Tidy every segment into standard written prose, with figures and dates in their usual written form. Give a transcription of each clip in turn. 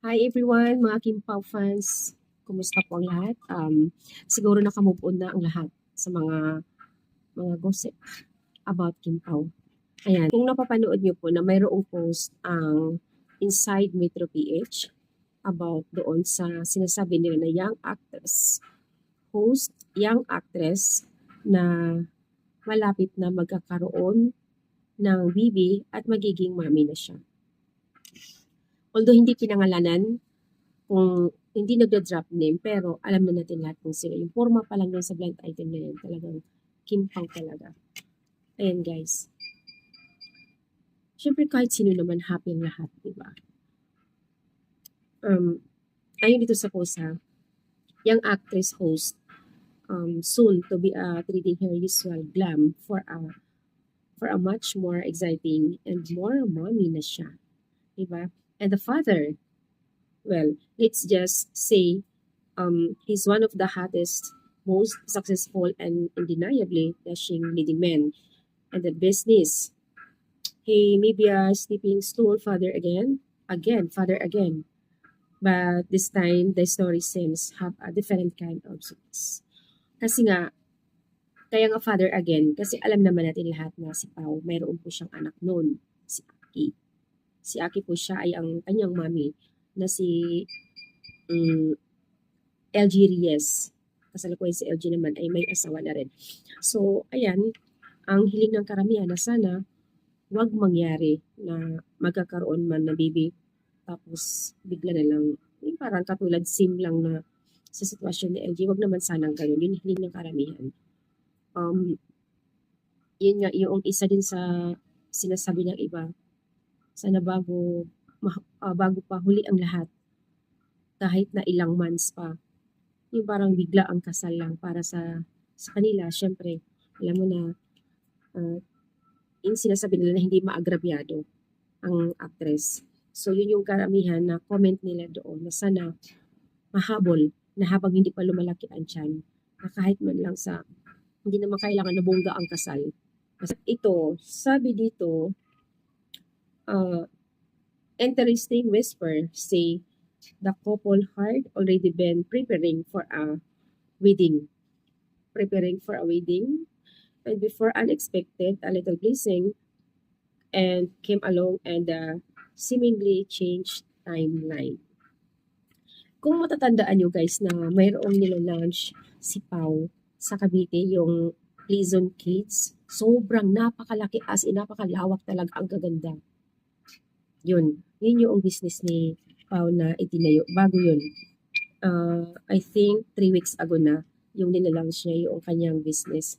Hi everyone, mga Kim Pao fans. Kumusta po ang lahat? Siguro naka-move on na ang lahat sa mga gossip about Kim Pao. Ayan, kung napapanood niyo po na mayroong post ang Inside Metro PH about doon sa sinasabi nila na young actress na malapit na magkakaroon ng baby at magiging mommy na siya. Although hindi pinangalanan kung hindi nagda-drop name, pero alam na natin lahat kung sino. Yung forma pa lang yun sa blind item na yun, talagang Kim Pao talaga. Ayan guys. Siyempre kahit sino naman happy ang lahat, di ba? Ayun dito sa post ha, young actress host soon to be treating her usual glam for a much more exciting and more mommy na siya. Diba? And the father, well, let's just say he's one of the hottest, most successful, and undeniably dashing leading men in the business. He may be a stepping stool father again, father again. But this time, the story seems have a different kind of success. Kasi nga, kaya nga father again, kasi alam naman natin lahat na si Pao, mayroon po siyang anak noon, si Aki. Si Aki po siya ay ang kanyang mami na si LG Reyes. Kasalukuyan si LG naman ay may asawa na rin. So, ayan, ang hiling ng karamihan na sana wag mangyari na magkakaroon man na baby tapos bigla na lang, yung parang katulad sim lang na sa sitwasyon ni LG, wag naman sanang ganun. Yun hiling ng karamihan. Yun nga, yung isa din sa sinasabi ng iba, sana bago pa huli ang lahat, kahit na ilang months pa, yung parang bigla ang kasal lang para sa kanila. Syempre, alam mo na, yung sinasabi nila na hindi maagrabyado ang actress. So, yun yung karamihan na comment nila doon na sana mahabol na habang hindi pa lumalaki ang tiyan, na kahit man lang sa hindi naman kailangan na bongga ang kasal. Ito, sabi dito, interesting whisper say the couple had already been preparing for a wedding. And before unexpected, a little blessing and came along and seemingly changed timeline. Kung matatandaan nyo guys na mayroong nilo-launch si Pao sa Cavite, yung Pleasant Kids, sobrang napakalaki as in napakalawak talaga, ang gaganda. Yun yung business ni Pao na itinayo. Bago yun, I think 3 weeks ago na yung nilalaunch niya yung kanyang business.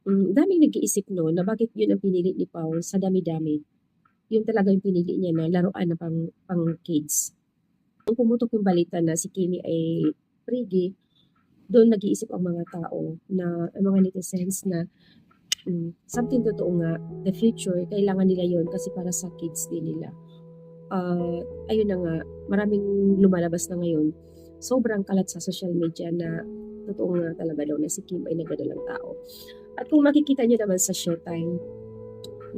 Daming nag-iisip no na bakit yun ang pinili ni Pao sa dami-dami. Yun talaga yung pinili niya na laruan na pang kids. Kung pumutok yung balita na si Kimi ay prigi, doon nag-iisip ang mga tao na, ang mga netizens na something totoo nga, the future, kailangan nila yon kasi para sa kids din nila. Ayun na nga, maraming lumalabas na ngayon. Sobrang kalat sa social media na totoo nga talaga daw na si Kim ay nagdadalang tao. At kung makikita nyo naman sa Showtime,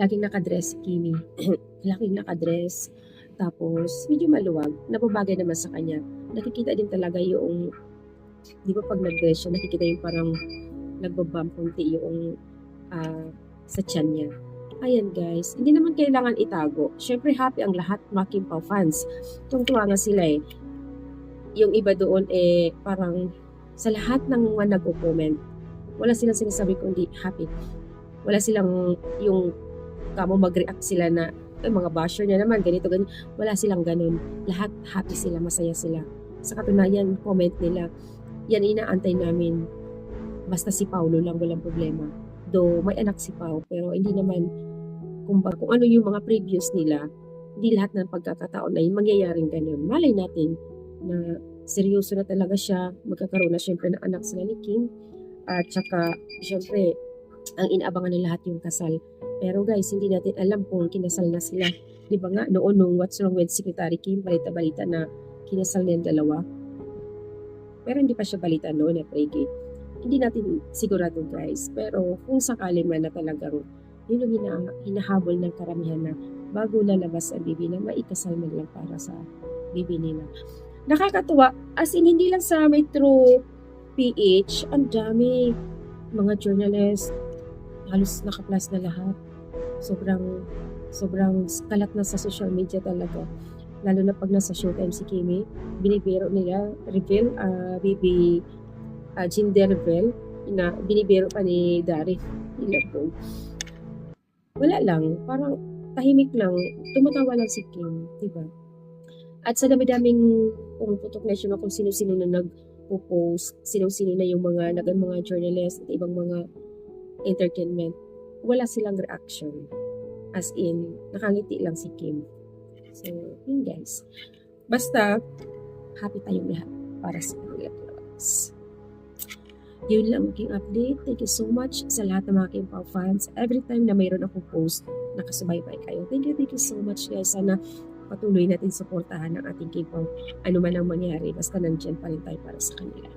laging nakadress si Kimi. Laging nakadress. Tapos, medyo maluwag. Napabagay naman sa kanya. Nakikita din talaga yung, di ba pag nag-dress siya, nakikita yung parang nagbabump konti yung sa tiyan niya. Ayan guys, hindi naman kailangan itago. Siyempre happy ang lahat mga Kim Pao fans. Tungtuwa nga sila eh. Yung iba doon parang sa lahat ng mga nag-comment, wala silang sinasabi kundi happy. Wala silang yung kamo mag-react sila na mga basher niya naman, ganito. Wala silang ganun. Lahat happy sila, masaya sila. Sa katunayan, comment nila, yan inaantay namin. Basta si Paulo lang, walang problema. Though may anak si Pao, pero hindi naman, kung ano yung mga previous nila, hindi lahat ng pagkakataon na yung mangyayaring ganun. Malay natin na seryoso na talaga siya, magkakaroon na syempre ng anak sila ni Kim, at saka syempre ang inaabangan ng lahat yung kasal. Pero guys, hindi natin alam kung kinasal na sila. Di ba nga, noon nung What's Wrong with Secretary Kim, balita-balita na kinasal nilang dalawa. Pero hindi pa siya balita noon na pregi. Hindi natin sigurado guys. Pero kung sakali man na talagang yun yung hinahabol ng karamihan na bago lalabas ang baby na maikasal man lang para sa bibi nila. Nakakatuwa, as in hindi lang sa Metro PH, ang dami mga journalist, halos naka-plus na lahat. Sobrang kalat na sa social media talaga. Lalo na pag nasa showtime si Kimi, binibiro nila, baby gender reveal, na binibiro pa ni Dari. Ilabog. Wala lang, parang tahimik lang, tumatawa lang si Kim, diba? At sa dami-daming pumuputok na siya kung sino-sino na nag-post, sino-sino na yung mga journalist at ibang mga entertainment, wala silang reaction. As in, nakangiti lang si Kim. So, yun guys. Basta, happy tayong lahat para sa kanila. Yun lang aking update. Thank you so much sa lahat ng mga Kim Pao fans. Every time na mayroon akong post, nakasubaybay kayo. Thank you so much guys. Sana patuloy natin suportahan ang ating Kim Pao. Ano man ang mangyari, basta nandyan pa rin tayo para sa kanila.